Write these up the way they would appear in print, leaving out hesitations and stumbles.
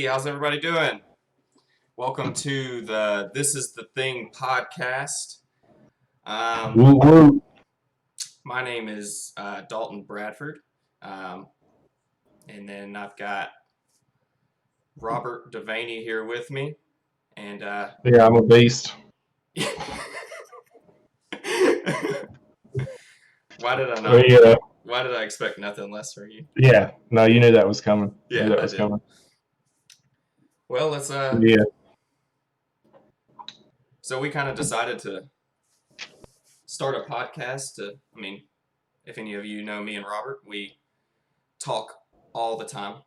how's everybody doing? Welcome to the This Is the Thing podcast. Um, Woo woo. my name is Dalton Bradford, um, and then I've got Robert Devaney here with me. And Yeah, I'm a beast. why did I not? Yeah, Why did I expect nothing less from you? yeah. No, you knew that was coming. You knew Yeah, that I was did. coming. Well, let's. Yeah. So we kind of decided to start a podcast. If any of you know me and Robert, we talk all the time.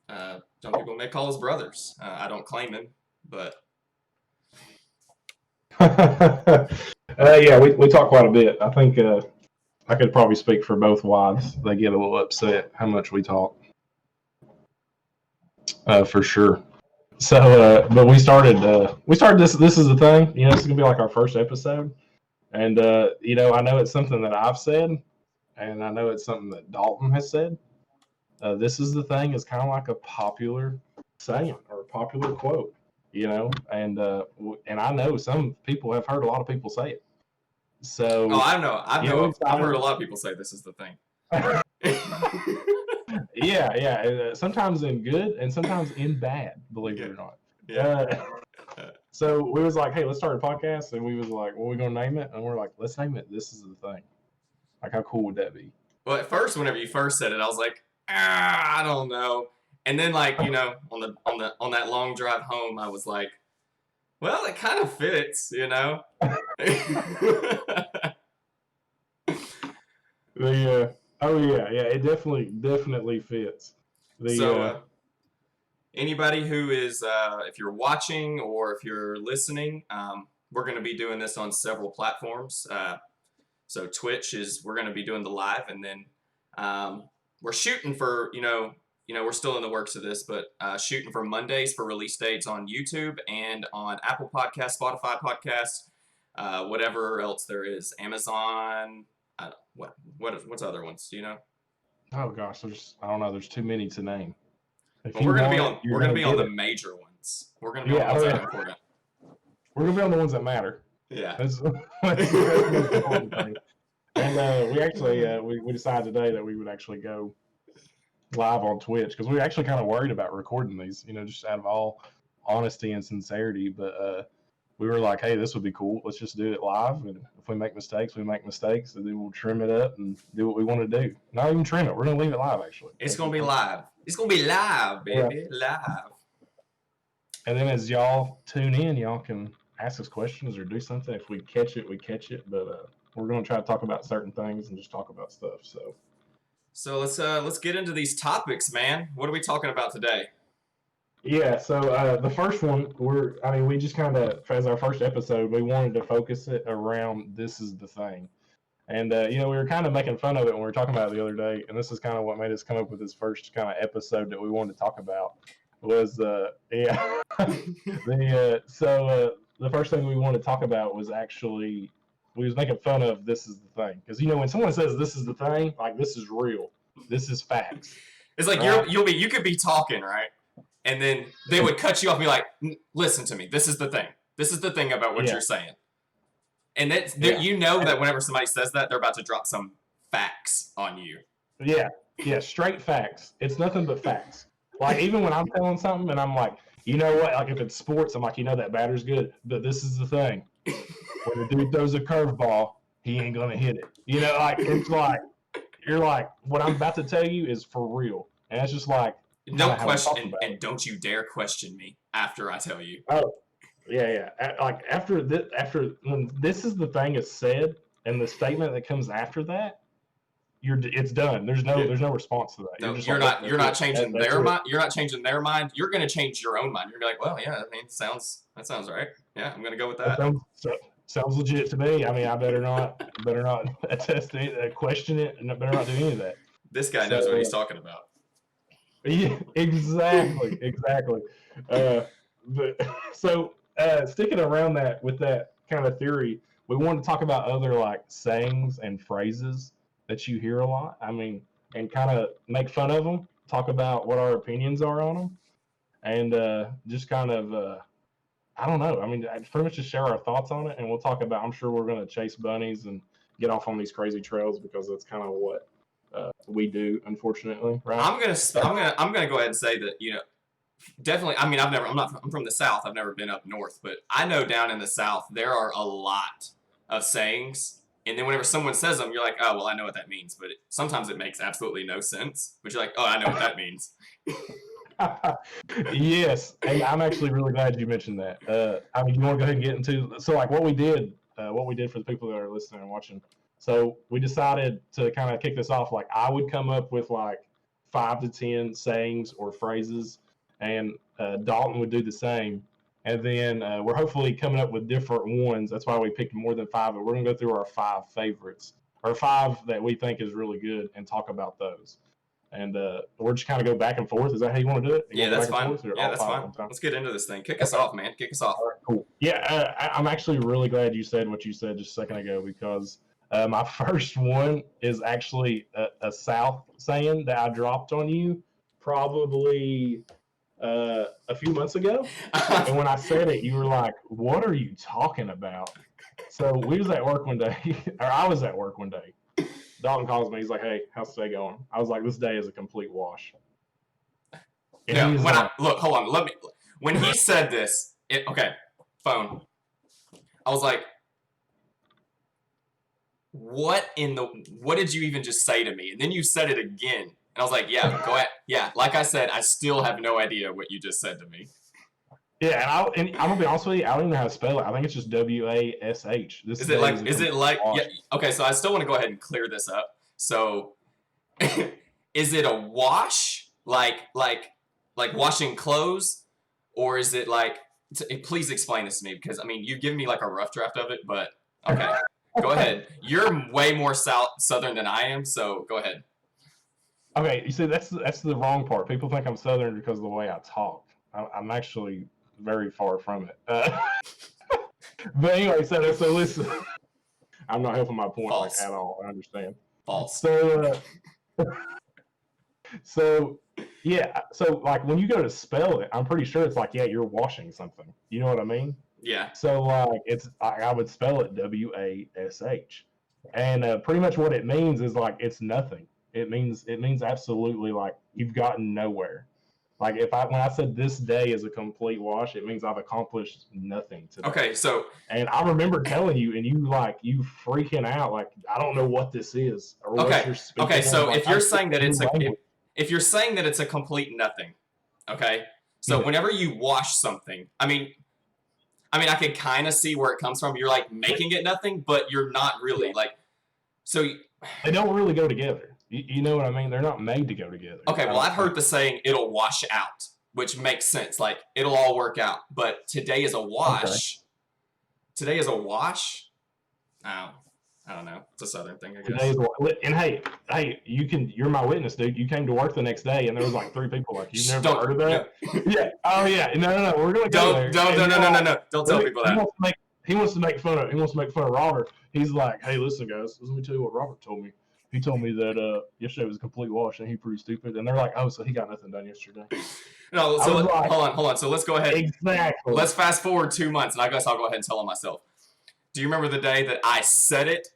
Some people may call us brothers. I don't claim him, but Yeah, we talk quite a bit. I think I could probably speak for both wives. They get a little upset how much we talk, for sure. So, but we started this. This is the thing. This is gonna be like our first episode, and I know it's something that I've said, and I know it's something that Dalton has said. This is the thing is kind of like a popular saying or a popular quote, and I know some people have heard a lot of people say it. oh, So, I know. we I've heard a decided. lot of people say this is the thing. Yeah. Sometimes in good and sometimes in bad, believe Yeah, it or not. yeah. So we was like, hey, let's start a podcast, and we was like, what are we gonna name it? And we're like, let's name it This Is the Thing. Like, how cool would that be? Well, at first, whenever you first said it, I was like, I don't know. And then, on that long drive home, I was like, well, it kind of fits. Oh yeah, it definitely fits. So, The anybody who is, if you're watching or if you're listening, we're going to be doing this on several platforms. So Twitch we're going to be doing the live, and then we're shooting for, we're still in the works of this, but shooting for Mondays for release dates on YouTube and on Apple Podcasts, Spotify Podcasts, whatever else there is, Amazon. What's other ones? Do you know? Oh gosh, I don't know. There's too many to name. If Well, you we're gonna be want it, on you're we're gonna gonna be on get the it. major ones. We're gonna be on the Yeah, ones oh that are yeah. important. We're gonna be on the ones that matter. Yeah. That's the most important thing. And we actually we decided today that we would actually go live on Twitch because we were actually kind of worried about recording these, just out of all honesty and sincerity. But we were like, hey, this would be cool. Let's just do it live. And if we make mistakes, we make mistakes, and then we'll trim it up and do what we want to do. Not even trim it. We're gonna leave it live. Actually, It's gonna be live. It's gonna be live, Yeah. baby, live. And then as y'all tune in, y'all can ask us questions or do something. If we catch it, we catch it. But we're going to try to talk about certain things and just talk about stuff. So let's get into these topics, man. What are we talking about today? Yeah. So the first one, we just kind of, as our first episode, we wanted to focus it around This Is the Thing. And, we were kind of making fun of it when we were talking about it the other day. And this is kind of what made us come up with this first kind of episode that we wanted to talk about was, yeah. The first thing we wanted to talk about was actually, we was making fun of This Is the Thing. Because, when someone says this is the thing, like, this is real. This is facts. It's like right? you could be talking, right? And then they would cut you off and be like, listen to me. This is the thing. This is the thing about what you're saying. And you know that whenever somebody says that, they're about to drop some facts on you. Yeah, straight facts. It's nothing but facts. Like, even when I'm telling something and I'm like, you know what? Like, if it's sports, I'm like, that batter's good. But this is the thing. When the dude throws a curveball, he ain't going to hit it. It's like, you're like, what I'm about to tell you is for real. And it's just like, no question. And don't you dare question me after I tell you. Oh, yeah. Like, after when this is the thing is said and the statement that comes after that, it's done. There's no response to that. No, you're not changing their mind. You're not changing their mind. You're going to change your own mind. You're going to be like, well, yeah, that sounds right. Yeah, I'm going to go with that. Sounds legit to me. I better not attest it, question it, and I better not do any of that. This guy knows what he's talking about. Yeah, exactly. Sticking around that with that kind of theory, we want to talk about other like sayings and phrases that you hear a lot. And kind of make fun of them. Talk about what our opinions are on them. and just kind of I don't know. I mean, pretty much just share our thoughts on it, and we'll talk about. I'm sure we're going to chase bunnies and get off on these crazy trails because that's kind of what we do, unfortunately, right? I'm gonna go ahead and say that definitely. I mean, I'm from the South. I've never been up north, but I know down in the South there are a lot of sayings. And then whenever someone says them, you're like, oh, well, I know what that means. But sometimes it makes absolutely no sense. But you're like, oh, I know what that means. Yes, and I'm actually really glad you mentioned that. I mean, you want to go ahead and get into like what we did for the people that are listening and watching. So we decided to kind of kick this off. Like I would come up with like 5 to 10 sayings or phrases, and Dalton would do the same. And then we're hopefully coming up with different ones. That's why we picked more than 5. But we're gonna go through our 5 favorites, or 5 that we think is really good, and talk about those. And we're just kind of go back and forth. Is that how you want to do it? Yeah, that's fine. Yeah, that's fine. Let's get into this thing. Kick us off, man. Kick us off. All right, cool. Yeah, I'm actually really glad you said what you said just a second ago because my first one is actually a South saying that I dropped on you probably a few months ago. And when I said it, you were like, "What are you talking about?" So we was at work one day, or I was at work one day. Dalton calls me. He's like, "Hey, how's today going?" I was like, "This day is a complete wash." And no, when like, look, hold on. When he said this, okay, phone. I was like, what did you even just say to me? And then you said it again. And I was like, yeah, go ahead. Yeah, like I said, I still have no idea what you just said to me. Yeah, and I'm gonna be honest with you, I don't even know how to spell it. I think it's just WASH. Is it like yeah, okay, so I still want to go ahead and clear this up. So is it a wash? Like washing clothes? Or is it like please explain this to me because I mean you've given me like a rough draft of it, but okay. Go ahead. You're way more southern than I am, so go ahead. Okay, you see that's the wrong part. People think I'm southern because of the way I talk. I'm actually very far from it. But anyway, so listen, I'm not helping my point like, at all. I understand. False. So yeah, so like when you go to spell it, I'm pretty sure it's like you're washing something. You know what I mean? Yeah. So like I would spell it WASH, and pretty much what it means is like it's nothing. It means absolutely like you've gotten nowhere. Like when I said this day is a complete wash, it means I've accomplished nothing today. Okay, so and I remember telling you, and you freaking out like I don't know what this is. Or okay, okay. So like, if you're saying that if you're saying that it's a complete nothing, okay. So whenever you wash something, I mean, I can kind of see where it comes from. You're like making it nothing, but you're not really like. So they don't really go together. You know what I mean? They're not made to go together. Okay, well, I've heard the saying, it'll wash out, which makes sense. Like, it'll all work out. But today is a wash. Okay. Today is a wash? Oh, I don't know. It's a Southern thing, I guess. And hey, you're my witness, dude. You came to work the next day, and there was like 3 people like, you've never heard of that? No. Yeah. Oh, yeah. No. We're going to go there. No. Don't tell people that. He wants to make fun of Robert. He's like, hey, listen, guys. Let me tell you what Robert told me. He told me that yesterday was a complete wash and he proved stupid. And they're like, oh, so he got nothing done yesterday. No, so hold on. So let's go ahead. Exactly. Let's fast forward 2 months, and I guess I'll go ahead and tell them myself. Do you remember the day that I said it?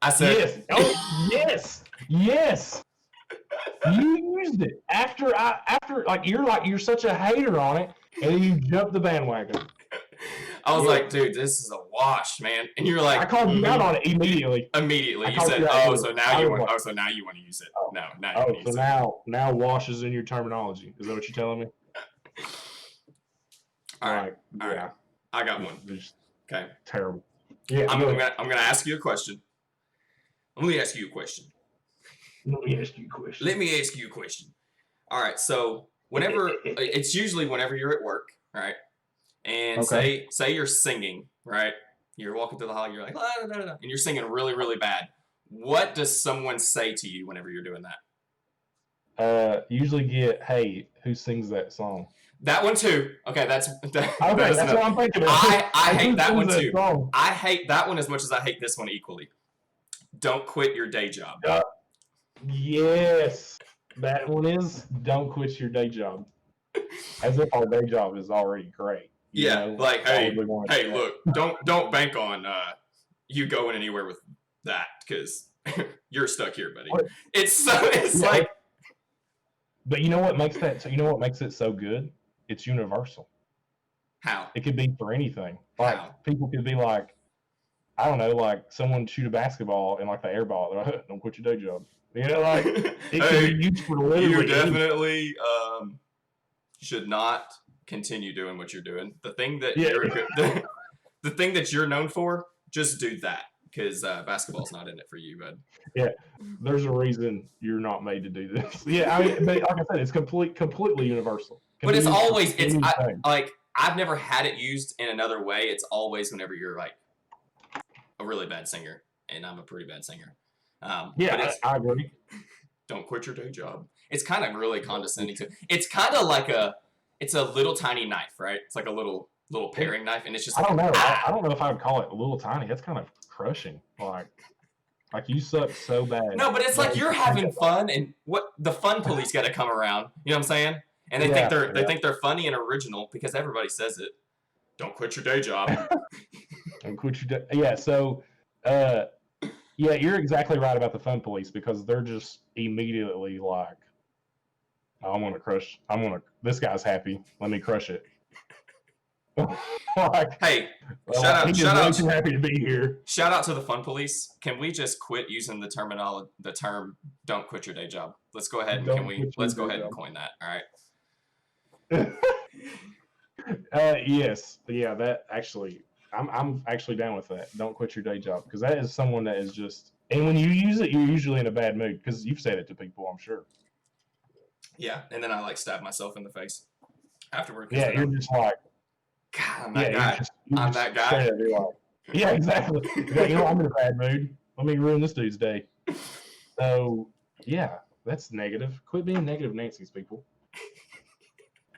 I said yes. Oh, yes. You used it after like you're such a hater on it, and then you jumped the bandwagon. I was like, dude, this is a wash, man. And you're like, I called you out on it immediately. You said, so now you want to use it. No, now you want to use it. Now wash is in your terminology. Is that what you're telling me? All right. I got one. Okay. Terrible. Yeah. I'm gonna ask you a question. Let me ask you a question. All right. So whenever it's usually whenever you're at work, right? And say you're singing, right? You're walking through the hall, you're like, and you're singing really, really bad. What does someone say to you whenever you're doing that? Usually get, hey, who sings that song? That one too. Okay, that's what I'm thinking of. I hate that one too. I hate that one as much as I hate this one equally. Don't quit your day job. Yes, that one is don't quit your day job. as if our day job is already great. You Yeah, know? like, Why would hey, we want to do that? look, don't bank on you going anywhere with that because you're stuck here, buddy. What? It's Yeah, like, but you know what makes that? So you know what makes it so good? It's universal. how? It could be for anything. Like How? people could be like, I don't know, like someone shoot a basketball and like the air ball. They're like, don't quit your day job. You know, like it can be Hey, used for you literally anything. definitely should not continue doing what you're doing. The thing that Yeah. you're the thing that you're known for, just do that because basketball's not in it for you, bud. Yeah, there's a reason you're not made to do this. Yeah, I mean, but like I said, it's completely universal. Can But be it's used for always anything. like I've never had it used in another way. It's always whenever you're like a really bad singer, and I'm a pretty bad singer. But Yeah, I agree. don't quit your day job. It's kind of really condescending to. It's kind of like it's a little tiny knife, right? It's like a little paring knife, and it's just I like, don't know. I don't know if I would call it a little tiny. That's kind of crushing. Like you suck so bad. No, but it's like you're having fun, and what the fun police got to come around. You know what I'm saying? And they think they're funny and original because everybody says it. Don't quit your day job. Don't quit your day. Yeah. So, yeah, you're exactly right about the fun police because they're just immediately like, oh, I'm gonna crush. This guy's happy. Let me crush it. Like, Hey, well, shout out, too happy to be here. shout out to the fun police. Can we just quit using the term "don't quit your day job"? Let's go ahead and let's go ahead and coin that. All right. Yes, yeah, that actually, I'm actually down with that. Don't quit your day job because that is someone that is just, and when you use it, you're usually in a bad mood because you've said it to people, I'm sure. Yeah, and then I like stab myself in the face afterward. Yeah, you're just like, God, I'm that guy. I'm that guy. Like, yeah, exactly. You know, I'm in a bad mood. Let me ruin this dude's day. So, yeah, that's negative. Quit being negative Nancy's, people.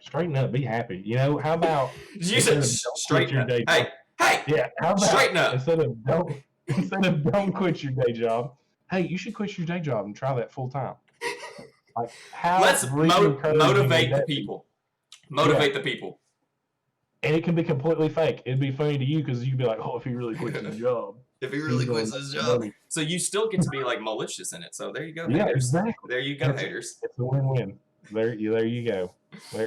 Straighten up. Be happy. You know, how about you said straighten up? Hey, yeah. How about straighten up? instead of don't quit your day job? Hey, you should quit your day job and try that full time. Like, let's motivate the people. Motivate the people. And it can be completely fake. It'd be funny to you because you'd be like, "Oh, if he really quits his job." If he really quits his job, so you still get to be like malicious in it. So there you go, yeah, haters. Exactly. There you go, haters. It's a win-win. There you go.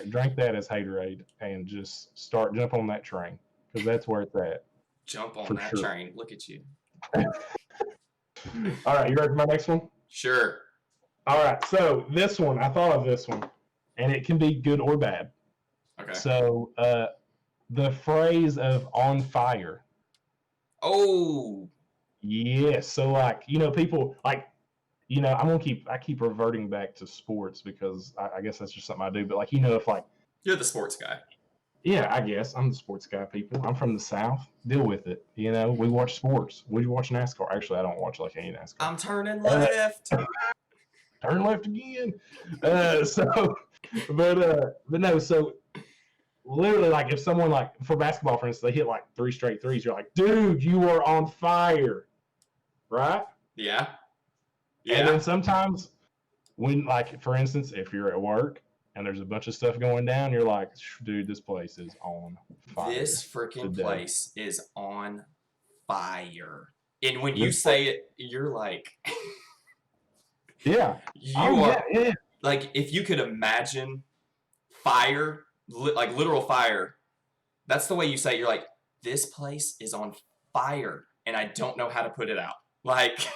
Drink that as haterade and just jump on that train because that's where it's at. Jump on that train. Look at you. All right, you ready for my next one? Sure. All right, so this one, I thought of this one, and it can be good or bad. Okay. So the phrase of "on fire." Oh. Yes. So like, you know, people like, you know, I keep reverting back to sports because I guess that's just something I do. But like, you know, if like you're the sports guy. Yeah, I guess I'm the sports guy. People, I'm from the South. Deal with it. You know, we watch sports. We watch NASCAR. Actually, I don't watch like any NASCAR. I'm turning left. Turn left again. But no. So literally, like if someone like for basketball, for instance, they hit like 3 straight threes, you're like, dude, you are on fire, right? Yeah. Yeah. And then sometimes when, like, for instance, if you're at work and there's a bunch of stuff going down, you're like, dude, this place is on fire. This freaking place is on fire. And when you say it, you're like, yeah, you are like, if you could imagine fire, like literal fire, that's the way you say it. You're like, this place is on fire and I don't know how to put it out. Like,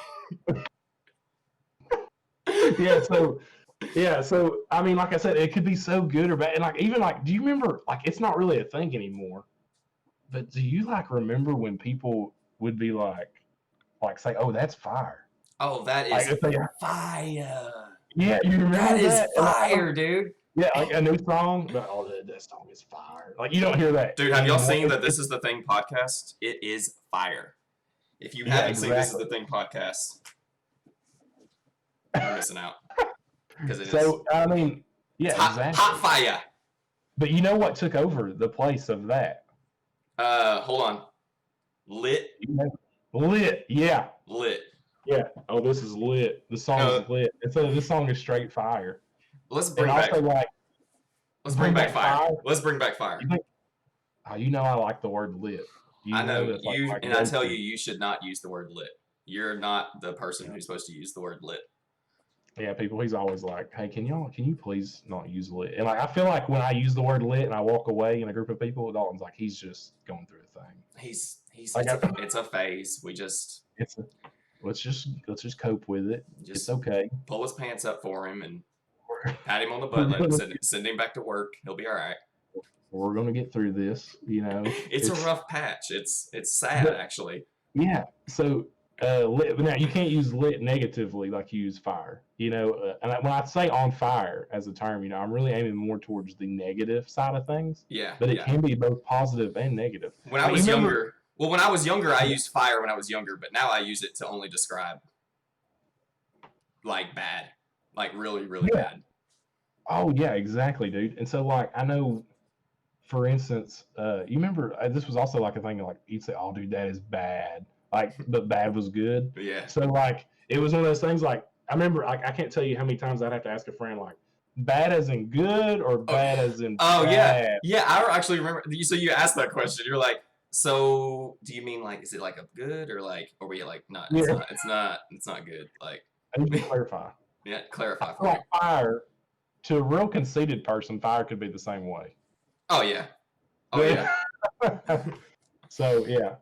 so I mean, like I said, it could be so good or bad. And like, even like, do you remember, like, it's not really a thing anymore, but do you like remember when people would be like say, oh, that's fire. Oh, that is fire. Yeah, you remember that? That is fire, dude. Yeah, like a new song, but that song is fire. Like, you don't hear that. Dude, have y'all seen the This Is the Thing podcast? It is fire. If you haven't seen This Is the Thing podcast, you're missing out. Because it is. I mean, yeah, exactly. Hot fire. But you know what took over the place of that? Hold on. Lit. Lit, yeah. Lit. Yeah. Oh, this is lit. The song is lit. And so this song is straight fire. Let's bring back. Let's bring back fire. fire. Let's bring back fire. You think? You know I like the word lit. I know That's like you, my and I tell go-to. you, you should not use the word lit. You're not the person who's supposed to use the word lit. Yeah, people. He's always like, "Hey, can you please not use lit?" And like, I feel like when I use the word lit and I walk away in a group of people, Dalton's like, he's just going through a thing. He's Like, it's a phase. We just it's a, let's just cope with it. It's just okay. pull his pants up for him and pat him on the We're butt, gonna, send him back to work. He'll be all right. we're gonna get through this. It's a rough patch. It's sad but, actually. yeah. So lit. Now you can't use lit negatively like you use fire. And when I say on fire as a term, I'm really aiming more towards the negative side of things. Yeah, But it yeah. can be both positive and negative. When I was younger, well, when I was younger, I used fire when I was younger, but now I use it to only describe like bad, like really, really bad. Oh yeah, exactly, dude. And so like I know, for instance, you remember this was also like a thing like you'd say, "Oh, dude, that is bad," like, but bad was good. Yeah. So like it was one of those things. Like I remember, like I can't tell you how many times I'd have to ask a friend, like, bad as in good or bad as in bad. Yeah. I actually remember. So you asked that question. You're like, so do you mean like, is it like a good or like, or were you like, no, it's not, it's not good. Like, I need to clarify. yeah, clarify for Like me. fire, to a real conceited person, fire could be the same way. Oh yeah. Oh yeah. So yeah,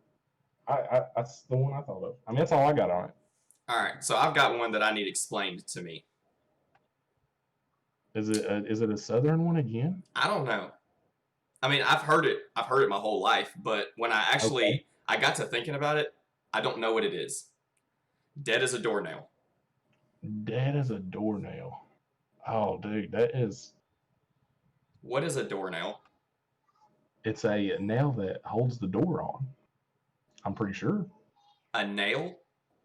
that's the one I thought of. I mean, that's all I got on it. All right. So I've got one that I need explained to me. Is it a southern one again? I don't know. I mean, I've heard it my whole life, but when I actually I got to thinking about it, I don't know what it is. Dead as a doornail. Dead as a doornail. Oh, dude, that is. What is a doornail? It's a nail that holds the door on. I'm pretty sure. A nail?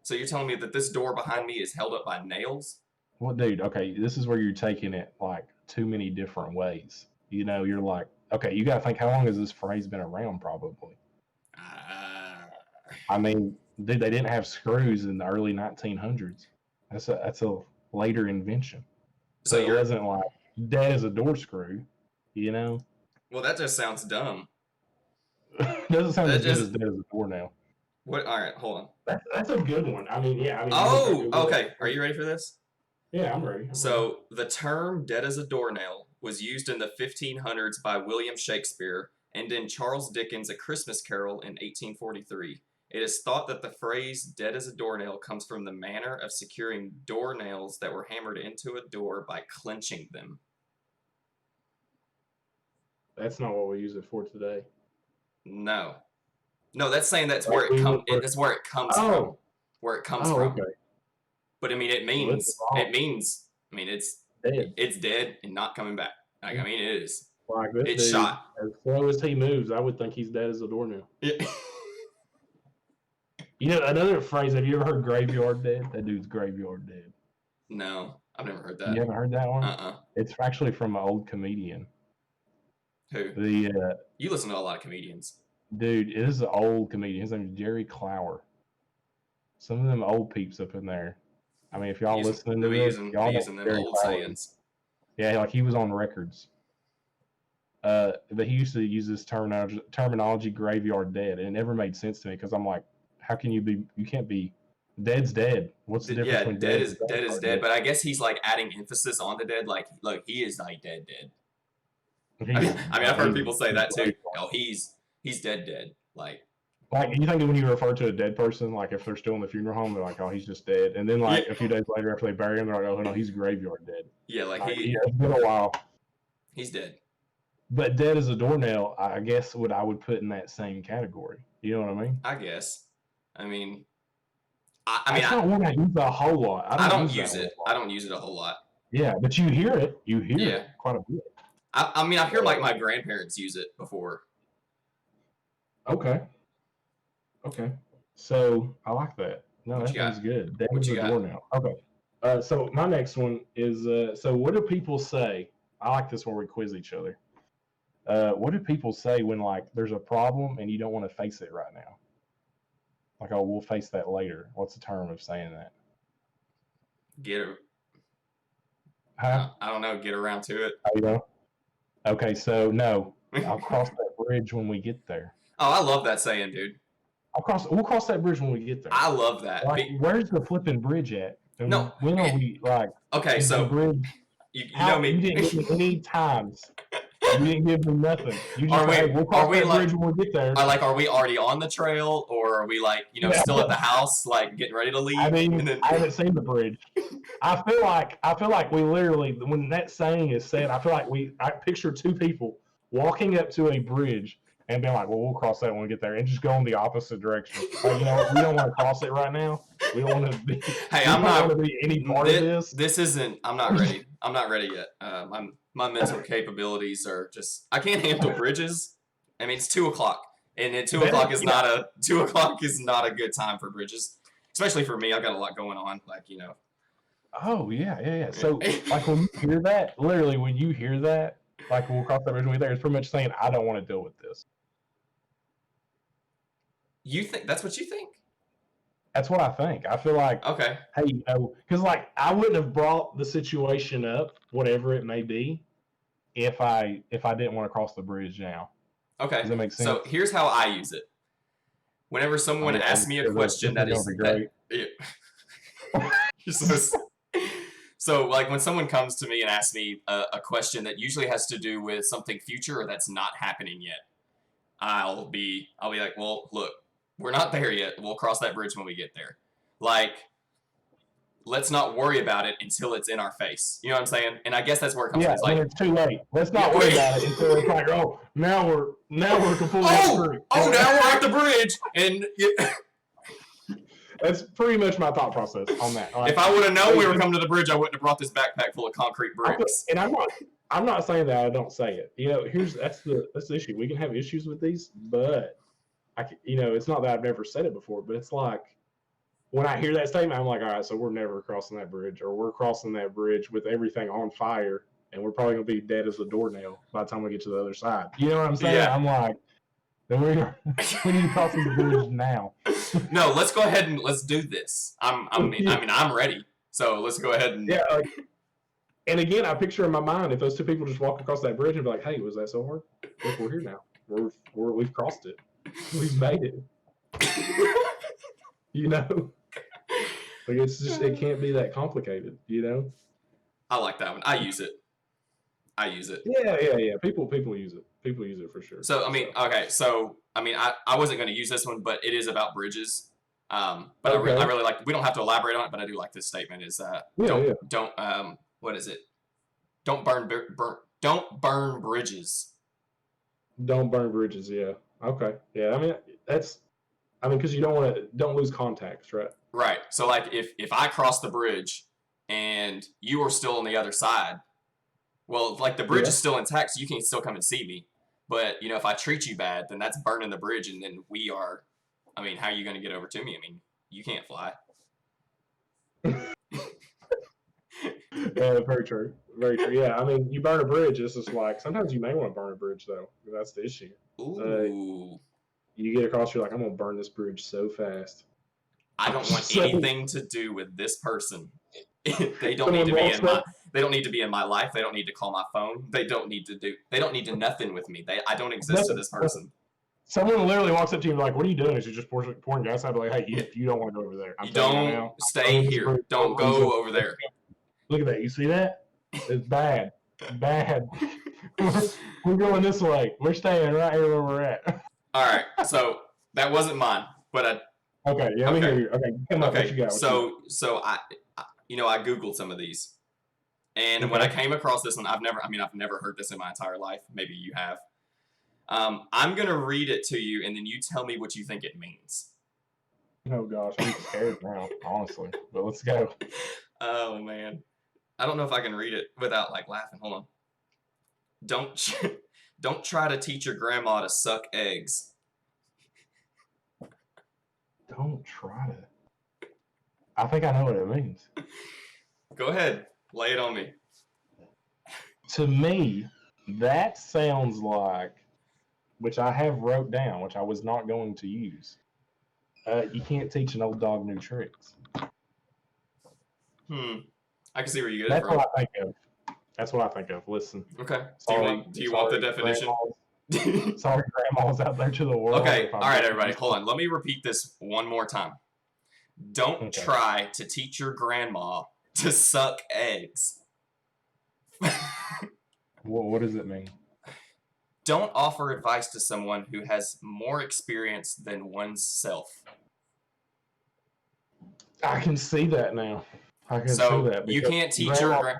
So you're telling me that this door behind me is held up by nails? Well, dude, okay, this is where you're taking it like too many different ways. You're like, okay, you got to think, how long has this phrase been around? Probably. I mean, dude, they didn't have screws in the early 1900s. That's a later invention. So it wasn't like dead as a door screw, Well, that just sounds dumb. Doesn't sound as good as dead as a doornail. What? All right, hold on. That's a good one. I mean, yeah. I mean, oh, okay. Are you ready for this? Yeah, I'm ready. So the term "dead as a doornail" was used in the 1500s by William Shakespeare and in Charles Dickens' A Christmas Carol in 1843. It is thought that the phrase "dead as a doornail" comes from the manner of securing doornails that were hammered into a door by clenching them. That's not what we use it for today. No, that's saying that's where it comes. That's where it comes from. Where it comes from. Okay. But I mean, it means. I mean, it's dead. It's dead and not coming back. Like, I mean, it is. Like this it's dude, shot. As slow as he moves, I would think he's dead as a doornail. Yeah. Another phrase. Have you ever heard "graveyard dead"? That dude's graveyard dead. No, I've never heard that. You haven't heard that one? It's actually from an old comedian. Who? You listen to a lot of comedians. Dude, it is an old comedian. His name is Jerry Clower. Some of them old peeps up in there. I mean, if y'all listening to this, y'all know them old sayings. Yeah, like he was on records. But he used to use this terminology "graveyard dead," and it never made sense to me because I'm like, how can you be? You can't be. Dead's dead. What's the difference? Yeah, dead is dead. But I guess he's like adding emphasis on the dead. Like he is like dead. I mean, I've heard people say that too. Oh, he's dead. Like you think when you refer to a dead person, like if they're still in the funeral home, they're like, oh, he's just dead. And then like a few days later, after they bury him, they're like, oh no, he's graveyard dead. Yeah, it's been a while. He's dead. But dead as a doornail, I guess I would put in that same category. You know what I mean? I guess. I mean, I don't want to use it a whole lot. I don't use it. I don't use it a whole lot. Yeah, but you hear it. You hear it quite a bit. I mean, I hear like my grandparents use it before. Okay. So I like that. No, that sounds good. Dead as a doornail. Okay. So my next one is so what do people say? I like this where we quiz each other. What do people say when like there's a problem and you don't want to face it right now? Like, oh, we'll face that later. What's the term of saying that? I don't know. Get around to it. How you know? Okay, so no, I'll cross that bridge when we get there. Oh, I love that saying, dude. We'll cross that bridge when we get there. I love that. Like, where's the flipping bridge at? No, And when are we like? okay, Is the so bridge? you know How you me. didn't give me any times. You didn't give me nothing. You just Are said, "Hey, we we'll are cross we that like bridge when we get there." are we already on the trail, or are we like, Yeah. still at the house, like getting ready to leave? I mean, And then I haven't seen the bridge. I feel like we literally, when that saying is said, I feel like I picture two people walking up to a bridge and being like, "Well, we'll cross that when we get there," and just go in the opposite direction. Like, we don't want to cross it right now. We don't want to be. hey, We I'm don't want not. to be any part of this. This isn't. I'm not ready. I'm not ready yet. My mental capabilities are just. I can't handle bridges. I mean, it's 2 o'clock, and at 2 o'clock is not a 2 o'clock is not a good time for bridges, especially for me. I've got a lot going on. Oh yeah. So like when you hear that, literally when you hear that, like we'll cross that bridge when we get there, it's pretty much saying I don't want to deal with this. You think that's what you think? That's what I think. I feel like, Okay. hey, because like I wouldn't have brought the situation up, whatever it may be, if I didn't want to cross the bridge now. Okay. Does that make sense? So here's how I use it. Whenever someone asks me a question that is great. So like when someone comes to me and asks me a question that usually has to do with something future or that's not happening yet, I'll be like, well, look, we're not there yet. We'll cross that bridge when we get there. Like, let's not worry about it until it's in our face. You know what I'm saying? And I guess that's where it comes from. It's when like, it's too late. Let's not worry about it until it's like, oh, now we're completely screwed. Oh, now we're at the bridge, and that's pretty much my thought process on that. Like, if I would have known we were coming to the bridge, I wouldn't have brought this backpack full of concrete bricks. And I'm not saying that I don't say it. That's the issue. We can have issues with these, but it's not that I've never said it before, but it's like when I hear that statement, I'm like, all right, so we're never crossing that bridge, or we're crossing that bridge with everything on fire, and we're probably gonna be dead as a doornail by the time we get to the other side. You know what I'm saying? Yeah. I'm like, we need to cross this bridge now. No, let's go ahead and let's do this. I'm ready. So let's go ahead and and again, I picture in my mind if those two people just walk across that bridge and be like, "Hey, was that so hard? Look, we're here now. We've crossed it. We've made it." Like it can't be that complicated. I like that one. I use it. Yeah. People use it. People use it for sure. So okay. So I wasn't going to use this one, but it is about bridges. But okay. I really like. We don't have to elaborate on it, but I do like this statement. Is don't what is it? Don't burn bridges. Don't burn bridges. Yeah. Okay. Yeah. Because you don't lose context, right? Right. So like if I cross the bridge and you are still on the other side, well, like the bridge is still intact, so you can still come and see me. But if I treat you bad, then that's burning the bridge, and then we are. How are you going to get over to me? You can't fly. Very true. Very true. Yeah, you burn a bridge. It's just like sometimes you may want to burn a bridge though. That's the issue. Ooh. You get across, you're like, I'm gonna burn this bridge so fast. I don't want anything to do with this person. They don't need to be in my. They don't need to be in my life. They don't need to call my phone. They don't need to nothing with me. I don't exist to this person. Someone literally walks up to you and like, "What are you doing?" Is you just pouring gas out? Like, hey, you don't want to go over there. You don't stay here. Don't go over there. Look at that. You see that? It's bad. Bad. We're going this way. We're staying right here where we're at. All right. So that wasn't mine, but okay. Yeah. Let me hear you. Okay. Come on. What you got? So I Googled some of these, and when I came across this one, I've never heard this in my entire life. Maybe you have. I'm gonna read it to you, and then you tell me what you think it means. Oh gosh, I'm scared now, honestly. But let's go. Oh man, I don't know if I can read it without like laughing. Hold on. Don't try to teach your grandma to suck eggs. Don't try to. I think I know what it means. Go ahead, lay it on me. To me, that sounds like, which I have wrote down, which I was not going to use. You can't teach an old dog new tricks. I can see where you get it from. That's what I think of. That's what I think of. Listen, Okay. sorry, Do you want the definition? sorry, grandmas out there to the world. Okay. All right, everybody. Hold on. Let me repeat this one more time. Don't try to teach your grandma to suck eggs. What does it mean? Don't offer advice to someone who has more experience than oneself. I can see that now. I can see that. You can't teach your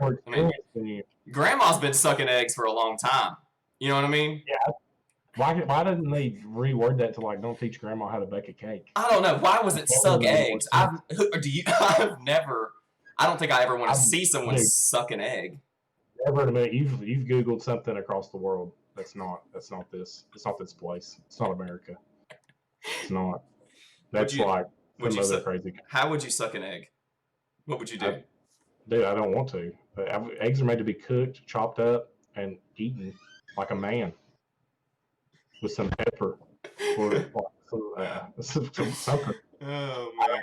grandma's been sucking eggs for a long time. You know what I mean? Yeah. Why didn't they reword that to like don't teach grandma how to bake a cake? I don't know. Why was it suck eggs? I don't think I ever want to see someone suck an egg. Never in a minute. You've Googled something across the world. That's not this. It's not this place. It's not America. It's not. That's like some other crazy. How would you suck an egg? What would you do? Dude, I don't want to. Eggs are made to be cooked, chopped up, and eaten like a man with some pepper or something. Oh man!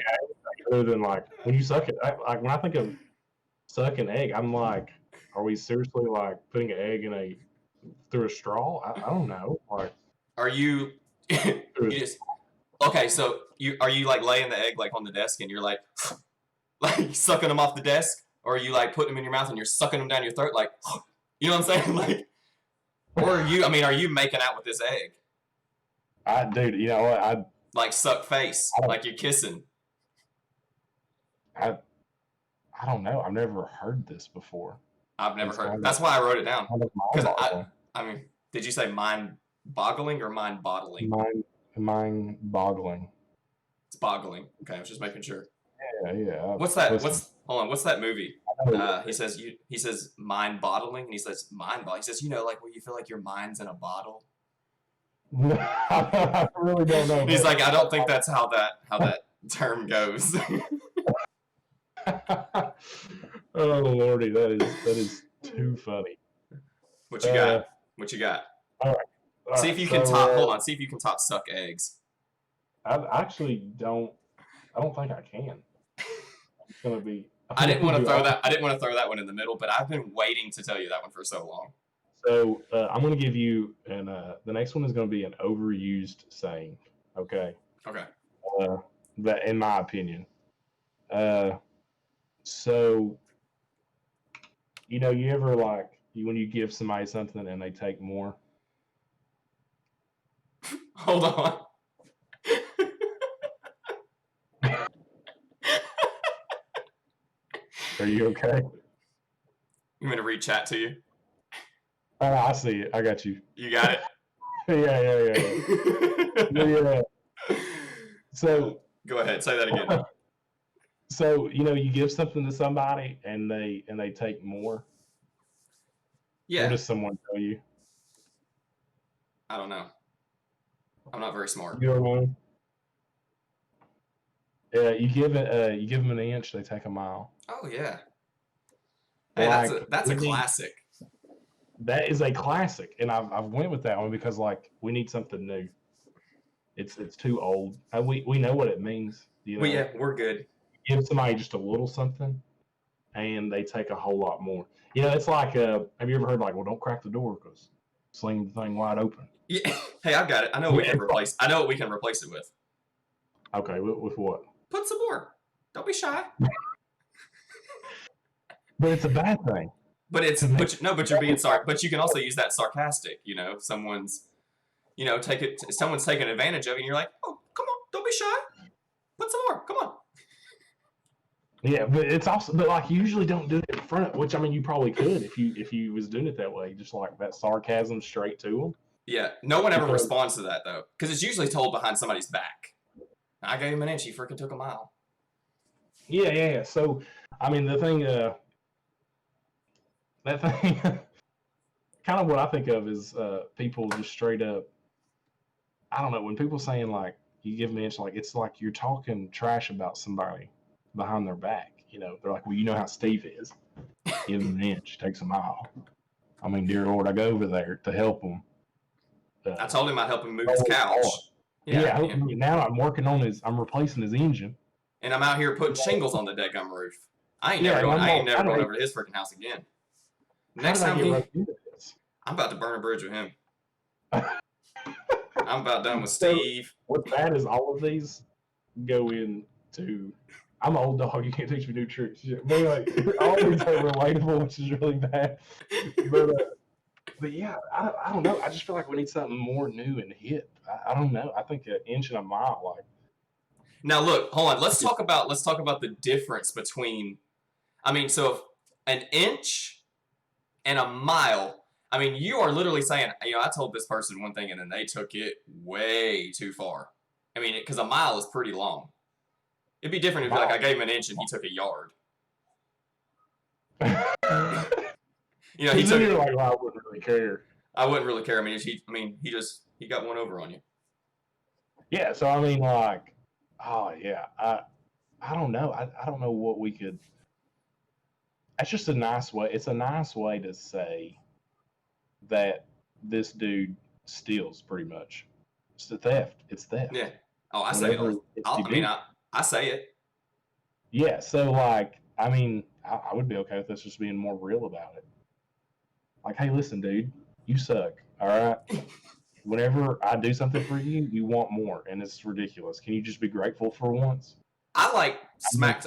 Other than like when you suck it, like when I think of suck an egg, I'm like, are we seriously like putting an egg through a straw? I don't know. Like, are you? Okay, so are you like laying the egg like on the desk and you're like sucking them off the desk, or are you like putting them in your mouth and you're sucking them down your throat like, you know what I'm saying? Like, or are you making out with this egg? Dude, you know what? I like suck face, like you're kissing. I don't know. I've never heard this before. I've never heard. That's why I wrote it down. Because I mean, did you say mind-boggling or mind-bottling? Mind-boggling. It's boggling. Okay, I was just making sure. Yeah. What's that? Hold on. What's that movie? He says mind-bottling, and he says mind-boggling. He says, you know, like where you feel like your mind's in a bottle. I really don't know. He's like, I don't think that's how that term goes. Oh lordy, that is too funny. What you got? What you got? All right. See if you can top. Hold on. See if you can top suck eggs. I actually don't. I don't think I can. It's gonna be. I didn't want to throw that. I didn't want to throw that one in the middle, but I've been waiting to tell you that one for so long. So I'm going to give you, and the next one is going to be an overused saying. Okay. Okay. That, in my opinion. So, you know, you ever when you give somebody something and they take more? Hold on. Are you okay? You want me to read chat to you? I see it. I got you. You got it? Yeah. So go ahead. Say that again. So, you know, you give something to somebody and they take more. Yeah. What does someone tell you? I don't know. I'm not very smart. You know, yeah, you give them an inch, they take a mile. Oh yeah. Hey, that's a classic. That is a classic, and I've went with that one because like we need something new. It's too old. We know what it means. You know? Well, yeah, we're good. Give somebody just a little something, and they take a whole lot more. You know, it's like have you ever heard like, well, don't crack the door because sling the thing wide open. Yeah. Hey, I've got it. I know what we can replace. I know what we can replace it with. Okay, with what? Put some more. Don't be shy. But it's a bad thing. But you're being sorry. But you can also use that sarcastic. You know, someone's taking advantage of it, and you're like, oh, come on, don't be shy. Put some more. Come on. Yeah, but it's also, but like you usually don't do it in front. Which I mean, you probably could if you was doing it that way, just like that sarcasm straight to them. Yeah, no one ever responds to that though, because it's usually told behind somebody's back. I gave him an inch. He freaking took a mile. Yeah. So, I mean, the thing, kind of what I think of is people just straight up. I don't know, when people saying like you give them an inch, like it's like you're talking trash about somebody behind their back. You know, they're like, well, you know how Steve is. Give him an inch, takes a mile. I mean, dear Lord, I go over there to help him. I told him I'd help him move his couch. Yeah. Now I'm working on I'm replacing his engine. And I'm out here putting shingles on the deck on roof. I ain't never going over to his freaking house again. How Next did I time get roped into this? I'm about to burn a bridge with him. I'm about done with So Steve. what's bad is all of these go into. I'm an old dog. You can't teach me new tricks. But like, all these are relatable, which is really bad. But yeah, I don't know. I just feel like we need something more new and hip. I don't know. I think an inch and a mile, like. Now look, hold on. Let's talk about the difference between. I mean, so if an inch and a mile. I mean, you are literally saying, I told this person one thing and then they took it way too far. I mean, because a mile is pretty long. It'd be different if like I gave him an inch and he took a yard. He took. You're like, well, I wouldn't really care. I wouldn't really care. I mean, he got one over on you. Yeah. So I mean, like, oh yeah, I don't know. I don't know what we could. That's just a nice way. It's a nice way to say that this dude steals pretty much. It's the theft. It's theft. Yeah. Oh, I say it. I say it. Yeah. So like, I mean, I would be okay with us just being more real about it. Like, hey, listen, dude, you suck. All right. Whenever I do something for you, you want more, and it's ridiculous. Can you just be grateful for once? I like smack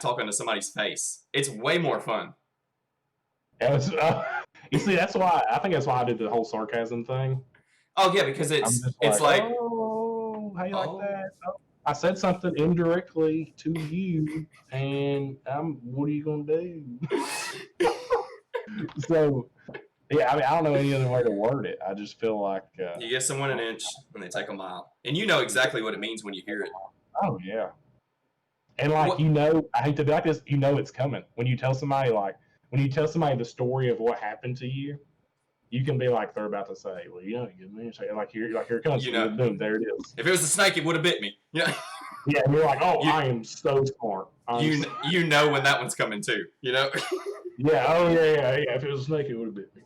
talking to somebody's face. It's way more fun. You see, that's why I think that's why I did the whole sarcasm thing. Oh yeah, because it's like oh, how you like that? Oh, I said something indirectly to you, and what are you gonna do? So, yeah, I mean, I don't know any other way to word it. I just feel like you give someone an inch and they take a mile, and you know exactly what it means when you hear it. Oh yeah, and like I hate to be like this. You know it's coming when you tell somebody the story of what happened to you. You can be like they're about to say, well, you give me a second. Like here it comes. Boom, there it is. If it was a snake, it would have bit me. Yeah. Yeah, and you're like, I am so smart. You know when that one's coming too. Yeah. Oh yeah. If it was a snake, it would have bit me.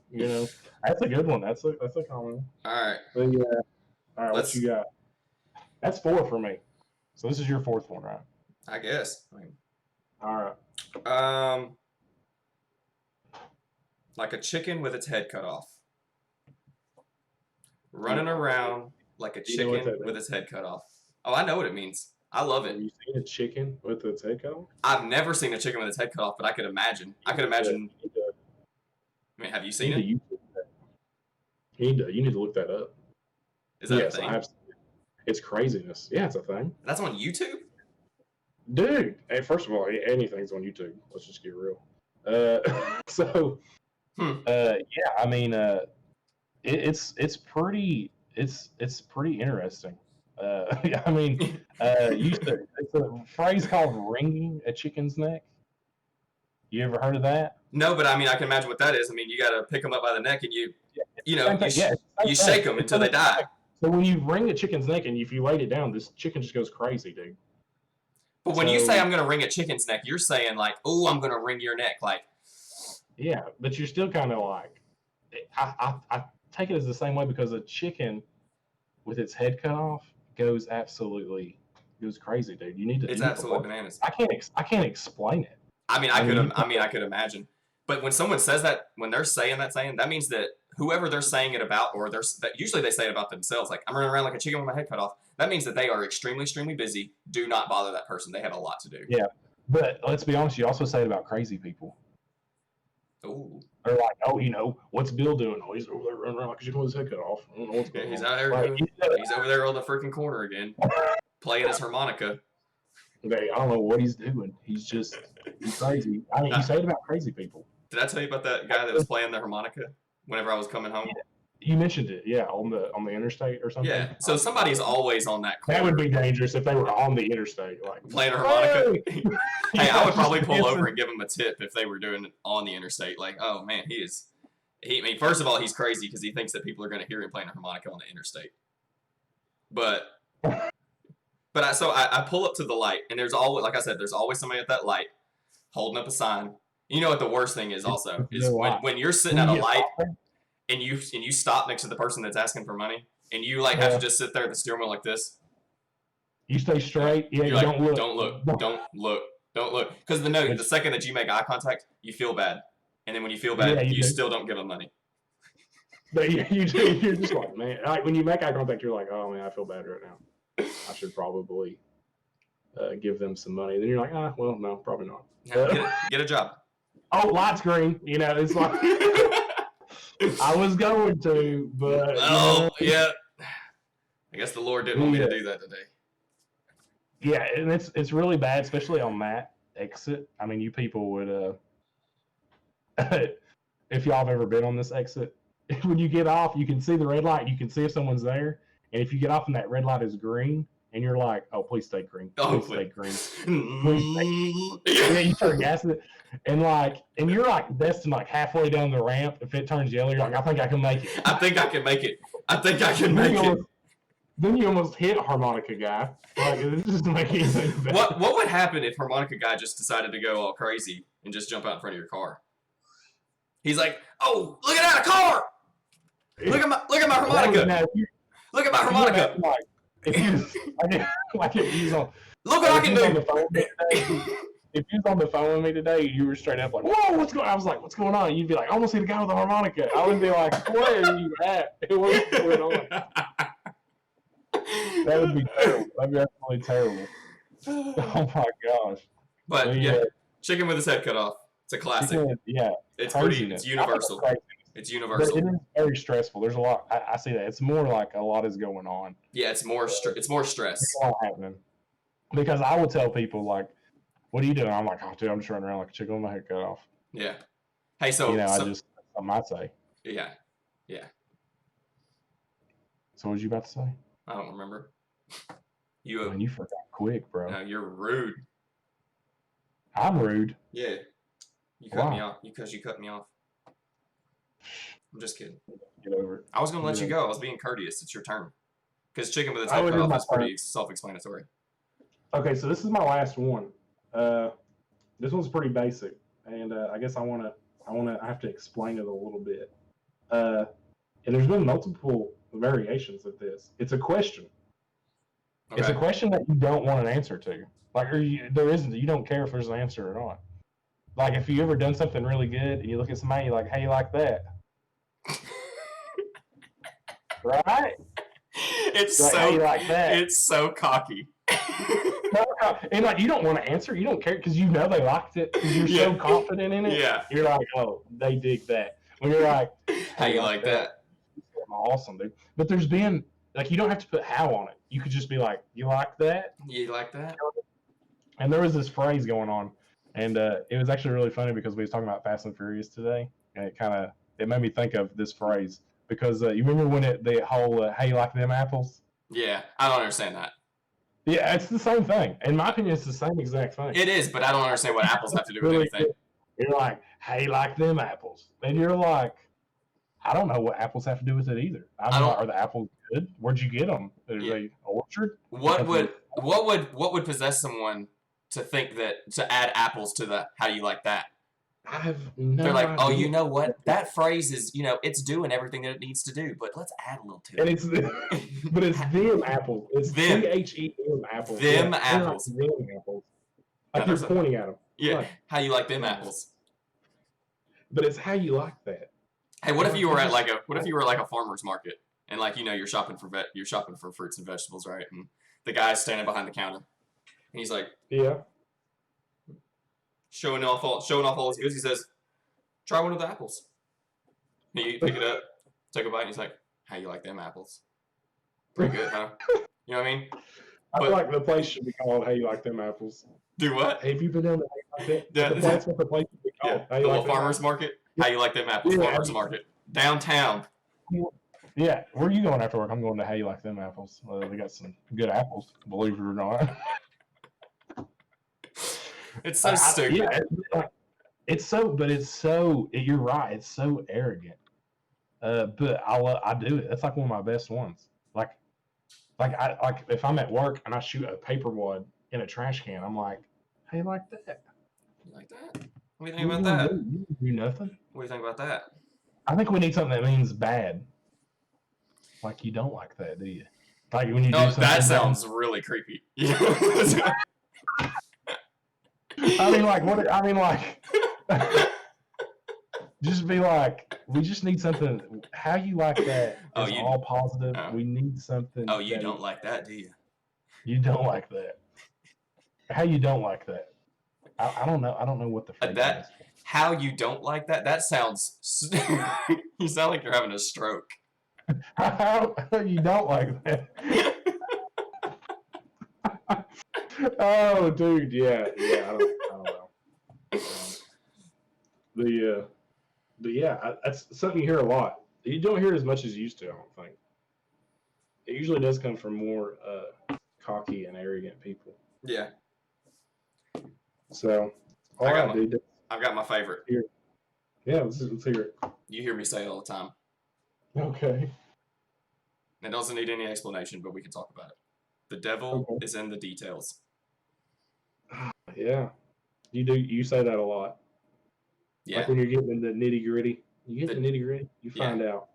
That's a good one. That's a common one. All right. But yeah. All right. What you got? That's 4 for me. So this is your 4th one, right? I guess. All right. Like a chicken with its head cut off. Running around like a chicken with its head cut off. Oh, I know what it means. I love it. Have you seen a chicken with its head cut off? I've never seen a chicken with its head cut off, but I could imagine. I mean, have you seen it? You need to look that up. Is that a thing? It's craziness. Yeah, it's a thing. That's on YouTube? Dude, hey, first of all, anything's on YouTube. Let's just get real. Yeah, I mean, it's pretty interesting. I mean, it's a phrase called "wringing a chicken's neck." You ever heard of that? No, but I mean, I can imagine what that is. I mean, you got to pick them up by the neck and you shake them until they die. So when you wring a chicken's neck and if you laid it down, this chicken just goes crazy, dude. But when you say I'm gonna wring a chicken's neck, you're saying like, oh, I'm gonna wring your neck, like. Yeah, but you're still kind of like, I take it as the same way because a chicken with its head cut off goes crazy, dude. It's absolutely bananas. I can't explain it. I mean, I could imagine. But when someone says that, when they're saying that means that whoever they're saying it about, or usually they say it about themselves, like I'm running around like a chicken with my head cut off. That means that they are extremely, extremely busy. Do not bother that person. They have a lot to do. Yeah, but let's be honest. You also say it about crazy people. Ooh. They're like, what's Bill doing? Oh, he's over there running around like a chicken with his head cut off. I don't know what's going on. He's out there. He's over there on the freaking corner again, playing his harmonica. I don't know what he's doing. He's crazy. I mean, you say it about crazy people. Did I tell you about that guy that was playing the harmonica whenever I was coming home? Yeah. You mentioned it, yeah, on the interstate or something. Yeah, so somebody's always on that corner. That would be dangerous if they were on the interstate, like playing a harmonica. Hey, I would probably pull over and give him a tip if they were doing it on the interstate. Like, oh man, I mean, first of all, he's crazy because he thinks that people are going to hear him playing a harmonica on the interstate. But I pull up to the light, and there's always, like I said, there's always somebody at that light holding up a sign. You know what the worst thing is also is when you're sitting at a light. And you stop next to the person that's asking for money, and you have to just sit there at the steering wheel like this. You stay straight. Yeah, you don't look. Because the second that you make eye contact, you feel bad. and then when you feel Yeah, bad, you you do. still don't give them money. But you're just like, man, like when you make eye contact, you're like, oh man, I feel bad right now. I should probably give them some money. Then you're like, well, no, probably not. No, get a job. Oh, light's green. It's like I was going to, but yeah. I guess the Lord didn't want me to do that today. Yeah, and it's really bad, especially on that exit. I mean, you people would, if y'all have ever been on this exit, when you get off, you can see the red light. You can see if someone's there, and if you get off and that red light is green, and you're like, "Oh, please stay green, please stay green, please stay." Yeah, you start gassing it, and you're like destined like halfway down the ramp. If it turns yellow, you're like, "I think I can make it. I think I can make it. I think I can make it." Then you almost hit harmonica guy. Like, this doesn't make anything better. What would happen if harmonica guy just decided to go all crazy and just jump out in front of your car? He's like, "Oh, look at that car! Look at my harmonica! Look at my harmonica!" If he's on, look what I can do. If he was on the phone with me today, you were straight up like, "Whoa, what's going on?" I was like, "What's going on?" You'd be like, "I almost hit a guy with a harmonica." I would be like, "Where are you at? What's going on?" That would be terrible. That'd be absolutely terrible. Oh my gosh. But yeah, chicken with his head cut off. It's a classic. It's craziness. It's universal. It's universal. But it is very stressful. There's a lot. I see that. It's more like a lot is going on. Yeah, it's more stress. It's a lot happening. Because I will tell people like, "What are you doing?" I'm like, "Oh, dude, I'm just running around like a chicken with my head cut off." Yeah. Hey, so I might say. Yeah. So what was you about to say? I don't remember. You forgot quick, bro. No, you're rude. I'm rude. Yeah. You cut me off because you cut me off. I'm just kidding. Get over it. I was gonna let you go. I was being courteous. It's your turn. Because chicken with its head cut off is pretty self-explanatory. Okay, so this is my last one. This one's pretty basic, and I guess I have to explain it a little bit. And there's been multiple variations of this. It's a question. Okay. It's a question that you don't want an answer to. Like, there isn't. You don't care if there's an answer or not. Like, if you ever done something really good and you look at somebody, you're like, "Hey, you like that?" Right? It's like, so "Hey, you like that?" It's so cocky. And like, you don't want to answer. You don't care because you know they liked it because you're so confident in it. Yeah. You're like, "Oh, they dig that." When you're like, "How you like that?" Awesome, dude. But there's been like, you don't have to put "how" on it. You could just be like, "You like that?" You like that? And there was this phrase going on, and it was actually really funny because we was talking about Fast and Furious today, and it made me think of this phrase because you remember when the whole "How you like them apples?" Yeah, I don't understand that. Yeah, it's the same thing. In my opinion, it's the same exact thing. It is, but I don't understand what apples have to do with anything. You're like, "How you like them apples?" And you're like, I don't know what apples have to do with it either. Are the apples good? Where'd you get them? Are they an orchard? What would possess someone to think that to add apples to the "how do you like that"? They're like, "Oh, you know what? That phrase is, it's doing everything that it needs to do, but let's add a little to it." And but it's them apples. It's them. THEM apples. Them apples. Them apples. Like you're pointing at them. Yeah. Like, how you like them apples? But it's how you like that. Hey, what if you were at like a farmer's market and you're shopping for fruits and vegetables, right? And the guy's standing behind the counter, and he's like, yeah, showing off all his goods. He says, "Try one of the apples." And you pick it up, take a bite, and he's like, "How you like them apples? Pretty good, huh?" You know what I mean? I feel like the place should be called "How you like them apples." Do what? Have you been down there? That's what the place should be called. Yeah, the little farmer's market. How you like them apples? Farmer's market downtown. Yeah, where are you going after work? I'm going to How You Like Them Apples. They got some good apples, believe it or not. It's so stupid. You're right. It's so arrogant. But I do it. That's like one of my best ones. Like if I'm at work and I shoot a paper wad in a trash can, I'm like, "How you like that?" You like that? What do you think about that? You do nothing. What do you think about that? I think we need something that means bad. Like, you don't like that, do you? Like when you do something that sounds really creepy. I mean, like what? I mean, like Just be like, we just need something. How you like that Oh, is all positive. oh. We need something. Oh, you that don't is, like that, do you? You don't like that. How you don't like that? I don't know. I don't know what the phrase That is. how you don't like that? That sounds. You sound like you're having a stroke. How you don't like that? Oh, dude, yeah. I don't know. But yeah, that's something you hear a lot. You don't hear it as much as you used to. I don't think. It usually does come from more cocky and arrogant people. Yeah. So, all right, dude. I've got my favorite. Here. Yeah, let's hear it. You hear me say it all the time. Okay. It doesn't need any explanation, but we can talk about it. The devil is in the details. Yeah, you say that a lot. Yeah. Like when you're getting in the nitty gritty, you get the nitty gritty, you find out.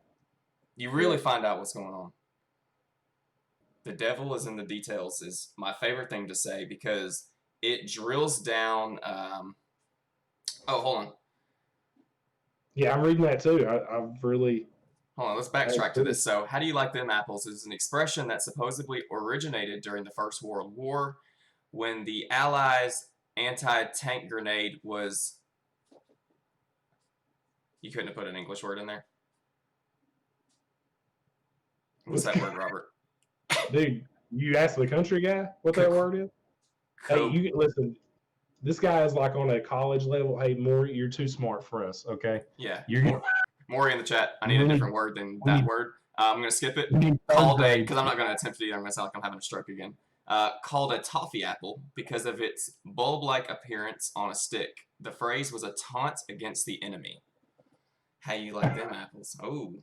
You really find out what's going on. The devil is in the details is my favorite thing to say because it drills down. Oh, hold on. Yeah, I'm reading that too. I've really. Hold on, let's backtrack to this. So, how do you like them apples is an expression that supposedly originated during the First World War when the Allies' anti-tank grenade was... You couldn't have put an English word in there? What's that word, Robert? Dude, you asked the country guy what that word is? Hey, you listen. This guy is like on a college level. Hey, Maury, you're too smart for us, okay? Yeah. You're Maury in the chat. I need a different word than that word. I'm going to skip it. Called a, because I'm not going to attempt it either. I'm going to sound like I'm having a stroke again. Called a toffee apple because of its bulb-like appearance on a stick. The phrase was a taunt against the enemy. How you like them apples? Oh,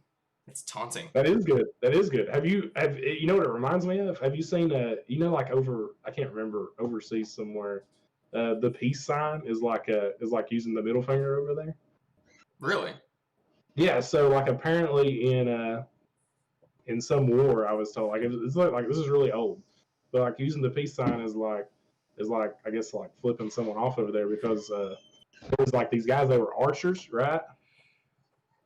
it's taunting. That is good. That is good. Have you know what it reminds me of? Have you seen like I can't remember, overseas somewhere, the peace sign is like using the middle finger over there. Really? Yeah. So like apparently in some war I was told like it's like this is really old, but like using the peace sign is like I guess like flipping someone off over there because there was like these guys that were archers, right?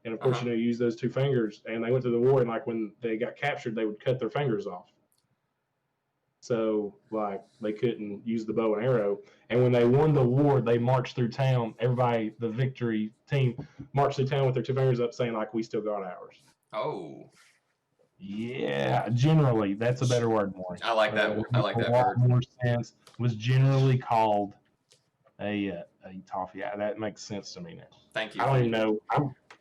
And of course, you use those two fingers, and they went to the war, and like when they got captured, they would cut their fingers off. So like they couldn't use the bow and arrow. And when they won the war, they marched through town. Everybody, the victory team, marched through town with their two fingers up, saying like, "We still got ours." Oh. Yeah, generally that's a better word, Maury. I like that. I like that word. More sense was generally called a toffee. Yeah, that makes sense to me now. Thank you. I don't even know.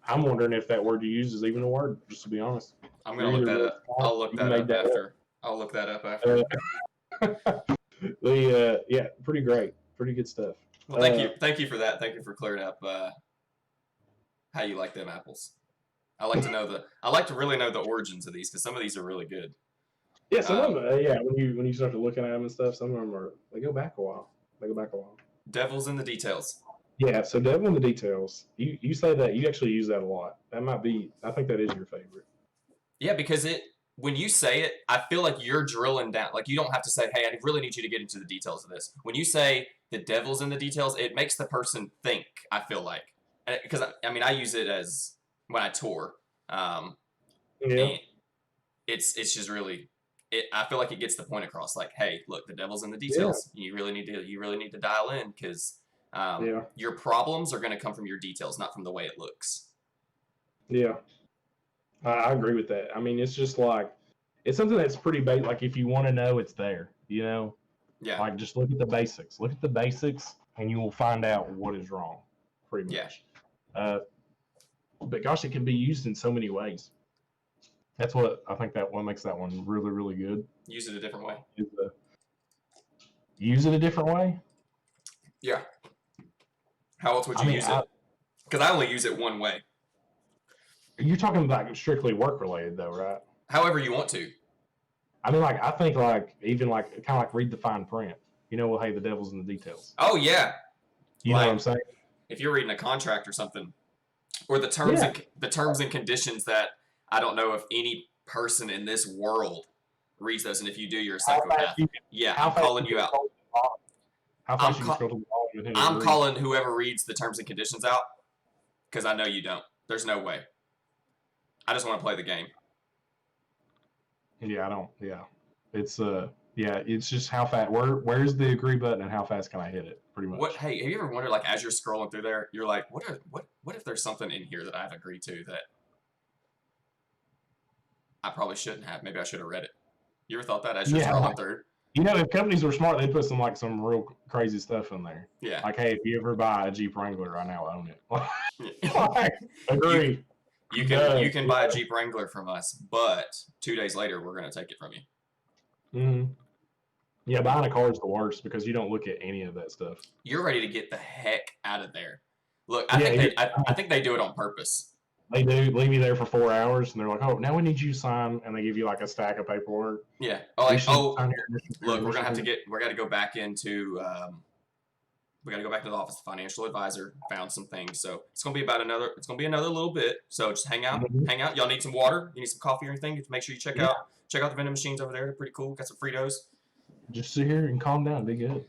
I'm wondering if that word you use is even a word, just to be honest. I'm going to look that up. I'll look that up after. I'll look that up after. Yeah, pretty great. Pretty good stuff. Well, thank you. Thank you for that. Thank you for clearing up how you like them apples. I like to really know the origins of these because some of these are really good. Yeah, some of them, yeah, when you start looking at them and stuff, some of them they go back a while. Devil's in the details. Yeah, so devil in the details. You say that you actually use that a lot. That might be. I think that is your favorite. Yeah, because when you say it, I feel like you're drilling down. Like you don't have to say, "Hey, I really need you to get into the details of this." When you say the devil's in the details, it makes the person think. I feel like because I mean I use it as when I tour. Yeah. It's just really. I feel like it gets the point across. Like, hey, look, the devil's in the details. Yeah. You really need to dial in because. Your problems are going to come from your details, not from the way it looks. Yeah, I agree with that. I mean, it's just like it's something that's pretty basic. Like if you want to know, it's there. You know, like just look at the basics. Look at the basics, and you will find out what is wrong. Pretty much. But gosh, it can be used in so many ways. That's what I think that one makes that one really, really good. Use it a different way. Use it a different way. Yeah. How else would you use it? Because I only use it one way. You're talking about strictly work related, though, right? However you want to. I mean, like I think, like even like kind of like read the fine print. You know, well, hey, the devil's in the details. Oh yeah. You know what I'm saying? If you're reading a contract or something, or the terms and conditions that I don't know if any person in this world reads those, and if you do, you're a psychopath. I'm calling you out. How fast you scroll to the bottom? I'm calling whoever reads the terms and conditions out. because I know you don't. There's no way. I just want to play the game. Yeah, I don't. Yeah, it's yeah, it's just how fast. Where's the agree button and how fast can I hit it? Pretty much. Hey, have you ever wondered, like, as you're scrolling through there, you're like, what if there's something in here that I've agreed to that I probably shouldn't have? Maybe I should have read it. You ever thought that as you're scrolling through? You know, if companies were smart, they'd put some real crazy stuff in there. Yeah. Like, hey, if you ever buy a Jeep Wrangler, I now own it. Like, agree. You can buy a Jeep Wrangler from us, but 2 days later we're gonna take it from you. Mm-hmm. Yeah, buying a car is the worst because you don't look at any of that stuff. You're ready to get the heck out of there. Look, I think they do it on purpose. They do leave you there for 4 hours, and they're like, "Oh, now we need you to sign," and they give you like a stack of paperwork. Yeah. Look, we're gonna go back into we gotta go back to the office. The financial advisor found some things, so it's gonna be another little bit. So just hang out, Y'all need some water? You need some coffee or anything? Just make sure you check out the vending machines over there. They're pretty cool. Got some Fritos. Just sit here and calm down. Be good.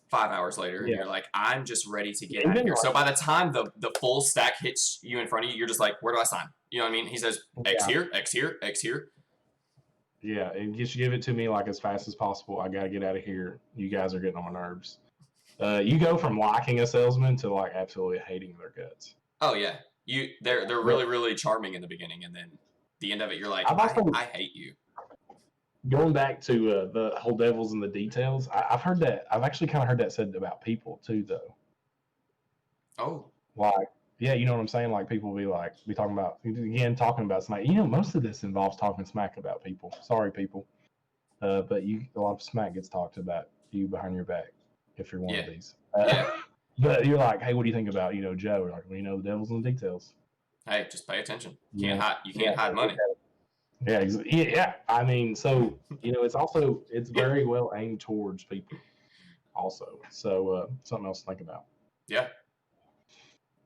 5 hours later, and you're like, I'm just ready to get out of here. So by the time the full stack hits you in front of you, you're just like, where do I sign? You know what I mean? He says, X here, X here, X here. Yeah, and just give it to me like as fast as possible. I got to get out of here. You guys are getting on my nerves. You go from liking a salesman to like absolutely hating their guts. Oh yeah, they're really, really charming in the beginning, and then the end of it, you're like, I hate you. Going back to the whole devil's in the details, I've heard that. I've actually kind of heard that said about people too, though. Oh. Like, yeah, you know what I'm saying? Like, people be talking about smack. You know, most of this involves talking smack about people. Sorry, people. But a lot of smack gets talked about you behind your back if you're one of these. But you're like, hey, what do you think about, Joe? We're like, well, the devil's in the details. Hey, just pay attention. You can't hide money. Yeah. I mean, so it's very well aimed towards people, also. So something else to think about. Yeah.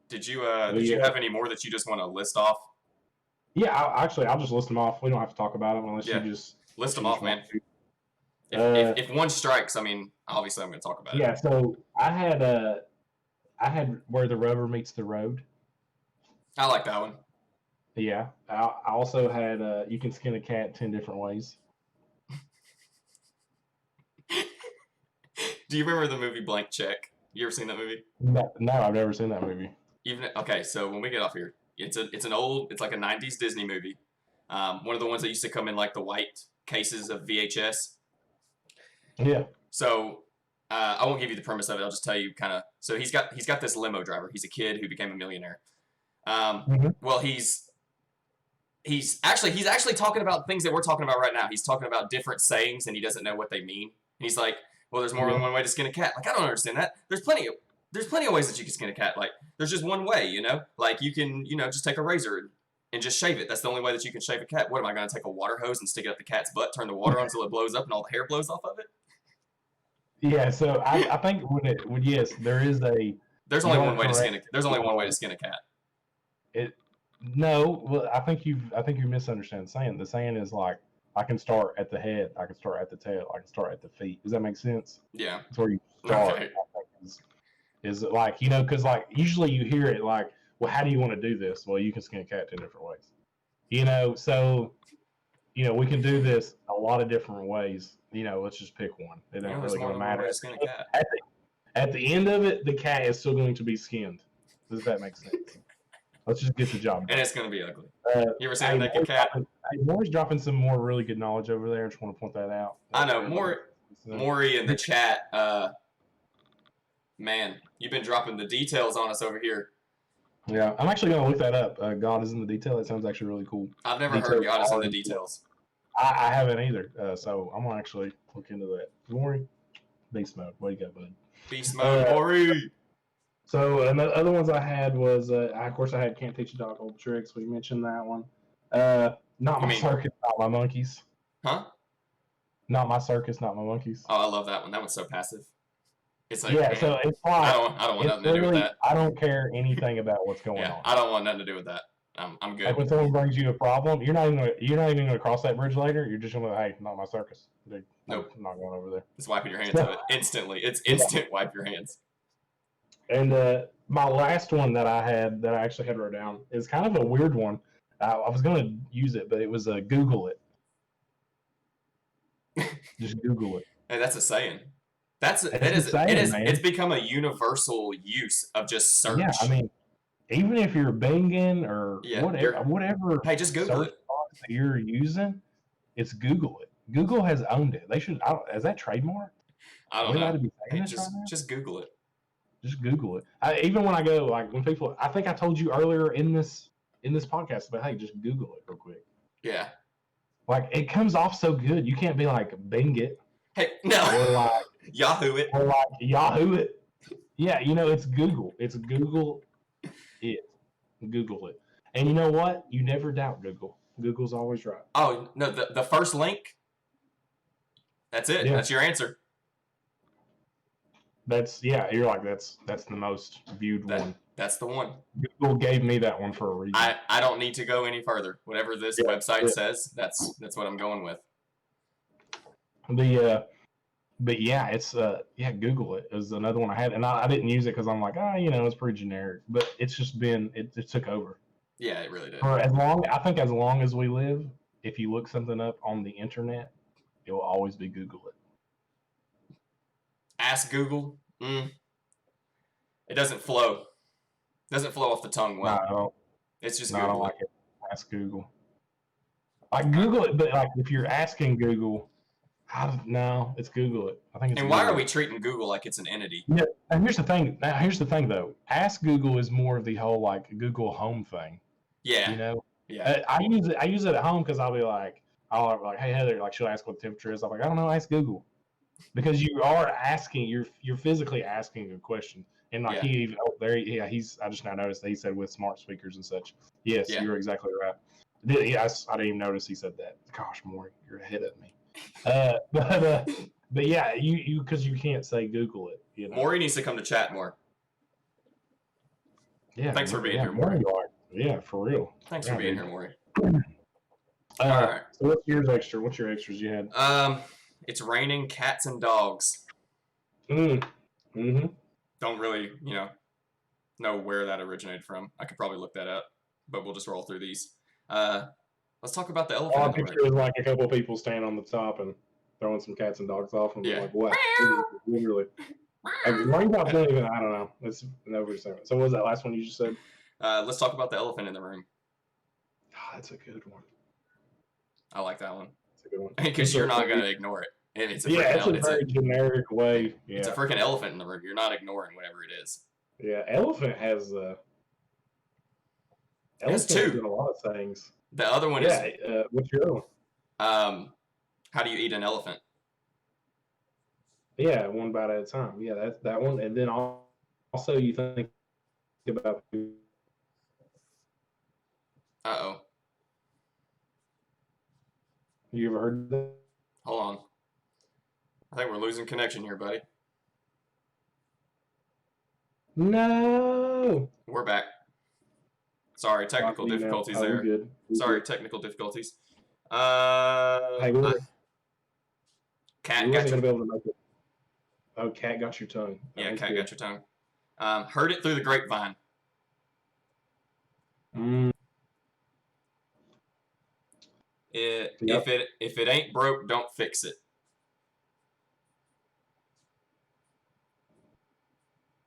Did you have any more that you just want to list off? Yeah, I'll just list them off. We don't have to talk about them unless you just list them off, man. If one strikes, I mean, obviously I'm going to talk about it. Yeah. So I had Where the Rubber Meets the Road. I like that one. Yeah. I also had You Can Skin a Cat 10 Different Ways. Do you remember the movie Blank Check? You ever seen that movie? No, I've never seen that movie. So when we get off here, it's like a 90s Disney movie. One of the ones that used to come in like the white cases of VHS. Yeah. So I won't give you the premise of it. I'll just tell you kind of. So he's got this limo driver. He's a kid who became a millionaire. Well, he's actually talking about things that we're talking about right now. He's talking about different sayings and he doesn't know what they mean. And he's like, well, there's more than one way to skin a cat. Like, I don't understand that. There's plenty of ways that you can skin a cat. Like, there's just one way, Like, you can, just take a razor and just shave it. That's the only way that you can shave a cat. What, am I going to take a water hose and stick it up the cat's butt, turn the water on until it blows up and all the hair blows off of it? Yeah, so I think there is a... There's only one way to skin a cat. No, well, I think you misunderstand the saying. The saying is like, I can start at the head, I can start at the tail, I can start at the feet. Does that make sense? Yeah. That's where you start. Okay. I think is it like, because like usually you hear it like, well, how do you want to do this? Well, you can skin a cat 10 different ways. So, we can do this a lot of different ways. Let's just pick one. It don't really going to matter. At the end of it, the cat is still going to be skinned. Does that make sense? Let's just get the job done. And it's going to be ugly. You ever seen a naked cat? Maury's dropping some more really good knowledge over there. I just want to point that out. I know. Maury in the chat, man, you've been dropping the details on us over here. Yeah, I'm actually going to look that up. God is in the detail. That sounds actually really cool. I've never heard God is in the details. I haven't either. So I'm going to actually look into that. Maury, beast mode. What do you got, bud? Beast mode, Maury. So the other ones I had was, of course, I had Can't Teach a Dog Old Tricks. We mentioned that one. Not My Circus, Not My Monkeys. Huh? Not My Circus, Not My Monkeys. Oh, I love that one. That one's so passive. It's like, yeah, so it's like, I don't want nothing to do with that. I don't care anything about what's going on. I don't want nothing to do with that. I'm good. Like when someone brings you a problem, you're not even gonna cross that bridge later. You're just gonna, hey, not my circus. Dude, nope. I'm not going over there. It's wiping your hands of it instantly. It's instant wipe your hands. And my last one that I actually had wrote down is kind of a weird one. I was going to use it, but it was Google it. Just Google it. Hey, that's a saying. That It's is it insane, is man. it's become a universal use of just Yeah, I search. mean, even if you're binging or Yeah, whatever hey, just Google search it. box that you're using, it's Google it. Google has owned it. They should. Is that trademark? I Are don't we allowed know. to be saying Hey, this right now? just Google it. Just Google it. Even when I go, like when people, I think I told you earlier in this podcast, but hey, just Google it real quick. Yeah. Like it comes off so good. You can't be like Bing it Hey, no. or like Yahoo it. or like Yahoo it. Yeah, it's Google. It's Google it. Google it. And you know what? You never doubt Google. Google's always right. Oh no, the first link. That's it. Yeah. That's your answer. You're like that's the most viewed one. That's the one. Google gave me that one for a reason. I don't need to go any further. Whatever this website says, that's what I'm going with. But yeah, it's Google it is another one I had, and I didn't use it because I'm like, it's pretty generic. But it's just been it took over. Yeah, it really did. For as long as we live, if you look something up on the internet, it will always be Google it. Ask Google. It doesn't flow. It doesn't flow off the tongue well. No, it's just Google. I don't like it. Ask Google. Like Google it, but like if you're asking Google, no, it's Google it. I think it's. And why are we treating Google like it's an entity? Yeah, and here's the thing. Here's the thing, though. Ask Google is more of the whole like Google Home thing. Yeah. Yeah. I use it at home because I'll be like, hey Heather, like she'll ask what the temperature is. I'm like, I don't know, ask Google, because you are asking, you're physically asking a question, and like he even I just now noticed that he said with smart speakers and such. Yes, you're exactly right. I didn't even notice he said that. Gosh, Maury, you're ahead of me. But yeah, you because you can't say Google it. Maury needs to come to chat more. Yeah. Thanks for being here, Maury. Yeah, for real. Thanks for being here, Maury. All right. So what's your extras you had? It's raining cats and dogs. Mm-hmm. Don't really, know where that originated from. I could probably look that up, but we'll just roll through these. Let's talk about the elephant. I picture it was like a couple of people standing on the top and throwing some cats and dogs off, and like, wow, literally. Raindrops don't even. I don't know. It's nobody saying it. So what was that last one you just said? Let's talk about the elephant in the room. Oh, that's a good one. I like that one. That's a good one. Because you're not going to ignore it. And it's a very generic way. Yeah. It's a freaking elephant in the room. You're not ignoring whatever it is. Yeah, elephant has two. A lot of things. The other one is. What's your other one? How do you eat an elephant? Yeah, one bite at a time. Yeah, that's that one. And then also you think about. Uh-oh. You ever heard that? Hold on. I think we're losing connection here, buddy. No. We're back. Sorry, technical difficulties there. Good. Sorry, technical difficulties. Hey, Cat got your... be able to make it. Oh, cat got your tongue. Yeah, cat got your tongue. Heard it through the grapevine. If it ain't broke, don't fix it.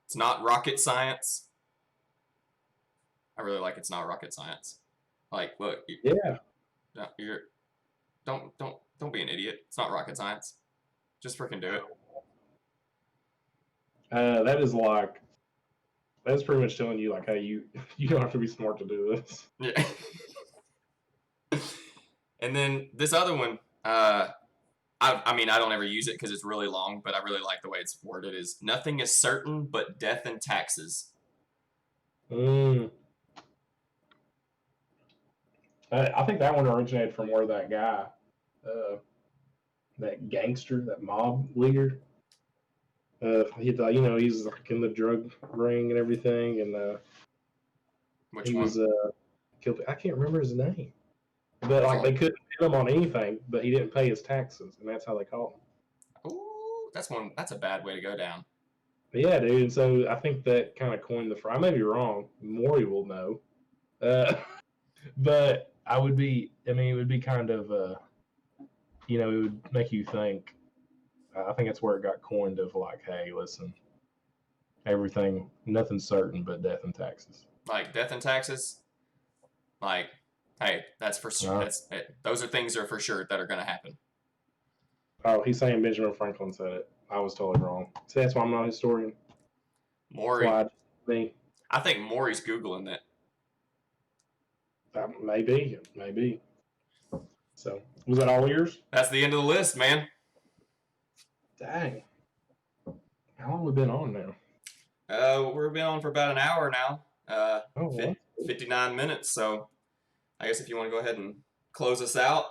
It's not rocket science. I really like it's not rocket science. Like, look. Don't be an idiot. It's not rocket science. Just freaking do it. That's pretty much telling you like, hey, you don't have to be smart to do this. Yeah. And then this other one, I mean, I don't ever use it because it's really long, but I really like the way it's worded. Is nothing is certain but death and taxes. I think that one originated from where that guy, that gangster, that mob leader, he's like in the drug ring and everything, and which one? Was killed. I can't remember his name, but like they couldn't hit him on anything, but he didn't pay his taxes, and that's how they caught him. Ooh, that's a bad way to go down. Yeah, dude. And so I think that kind of coined the phrase. I may be wrong. Maury will know. Uh, but I would be. I mean, it would be kind of. It would make you think. I think that's where it got coined of like, hey, listen, everything, nothing's certain but death and taxes. Like death and taxes. Like, hey, that's for sure. Those are things that are for sure that are going to happen. Oh, he's saying Benjamin Franklin said it. I was totally wrong. See, that's why I'm not a historian. Maury. Me. I think Maury's Googling it. Maybe. So, was that all yours? That's the end of the list, man. Dang. How long have we been on now? We've been on for about an hour now. Well. 59 minutes. So I guess if you want to go ahead and close us out.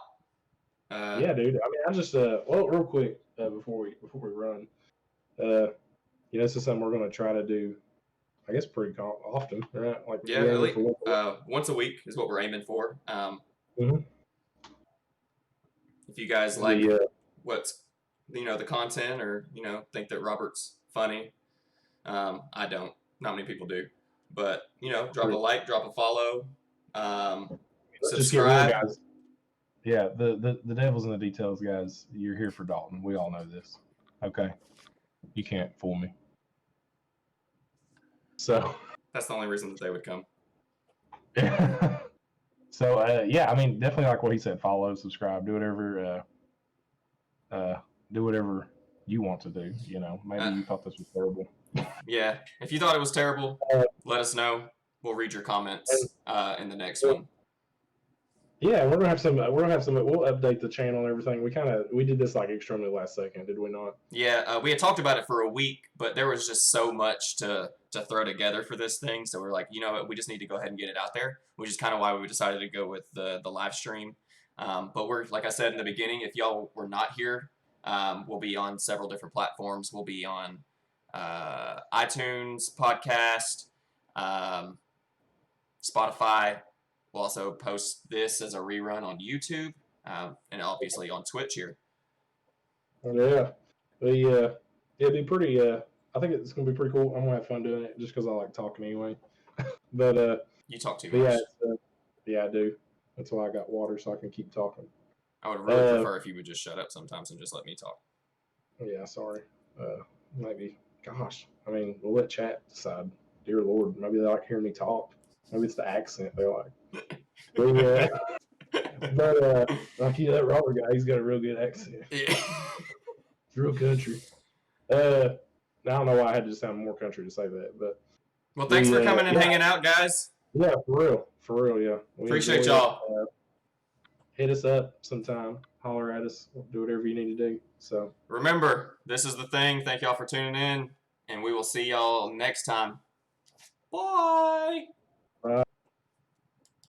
Yeah, dude. I mean, I just real quick before we run, this is something we're gonna try to do. I guess pretty often, right? Like really, once a week is what we're aiming for. Mm-hmm. If you guys like what's the content, or think that Robert's funny, I don't. Not many people do, but drop a like, drop a follow, subscribe. Real, guys. Yeah, the devil's in the details, guys. You're here for Dalton. We all know this. Okay, you can't fool me. So that's the only reason that they would come. So I mean, definitely like what he said. Follow, subscribe, do whatever you want to do. Maybe you thought this was terrible. Yeah, if you thought it was terrible, let us know. We'll read your comments in the next one. Yeah, we're gonna have some. We'll update the channel and everything. We did this like extremely last second, did we not? Yeah, we had talked about it for a week, but there was just so much to throw together for this thing. So we're like, we just need to go ahead and get it out there, which is kind of why we decided to go with the live stream. But we're, like I said in the beginning, if y'all were not here, we'll be on several different platforms. We'll be on iTunes, podcast, Spotify. We'll also post this as a rerun on YouTube, and obviously on Twitch here. Yeah, it'd be pretty. I think it's gonna be pretty cool. I'm gonna have fun doing it just because I like talking anyway. But you talk too much. Yeah, I do. That's why I got water so I can keep talking. I would really prefer if you would just shut up sometimes and just let me talk. Yeah, sorry. Maybe. Gosh, I mean, we'll let chat decide. Dear Lord, maybe they like hearing me talk. Maybe it's the accent they like. But that Robert guy, he's got a real good accent. Yeah. It's real country. I don't know why I had to sound more country to say that, but. Well, thanks for coming and hanging out, guys. Yeah, for real, yeah. Appreciate y'all. Hit us up sometime. Holler at us. We'll do whatever you need to do. So remember, this is the thing. Thank y'all for tuning in, and we will see y'all next time. Bye.